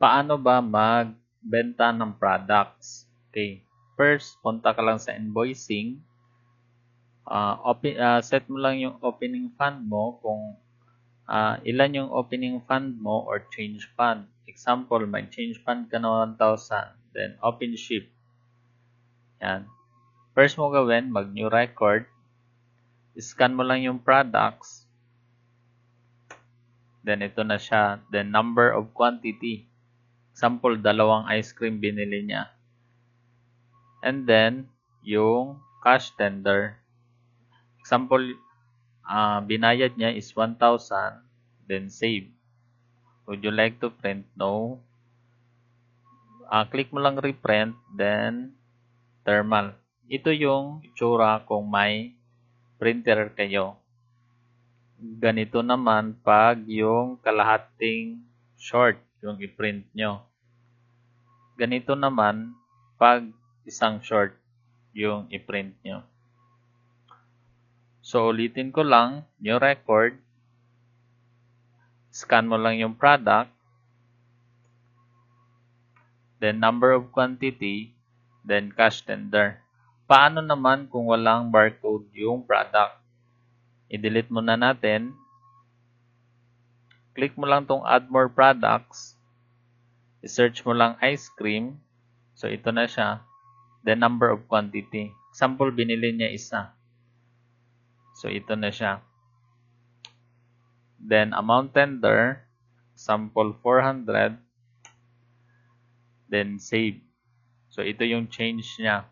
Paano ba magbenta ng products? Okay. First, punta ka lang sa invoicing. Set mo lang yung opening fund mo kung ilan yung opening fund mo or change fund. Example, may change fund ka na 1,000. Then, open ship. Yan. First mo gawin, mag-new record. Scan mo lang yung products. Then, ito na siya. Then, number of quantity. Example, 2 ice cream binili niya. And then, yung cash tender. Example, binayad niya is 1,000. Then, save. Would you like to print? No. Click mo lang reprint. Then, thermal. Ito yung itsura kung may printer kayo. Ganito naman pag yung kalahating short yung i-print nyo. Ganito naman pag isang short yung i-print nyo. So, ulitin ko lang, new record. Scan mo lang yung product. Then, number of quantity. Then, cash tender. Paano naman kung walang barcode yung product? I-delete muna natin. Click mo lang tong add more products. I-search mo lang ice cream. So, ito na siya. Then, number of quantity. Example, binili niya isa. So, ito na siya. Then, amount tender. Example, 400. Then, save. So, ito yung change niya.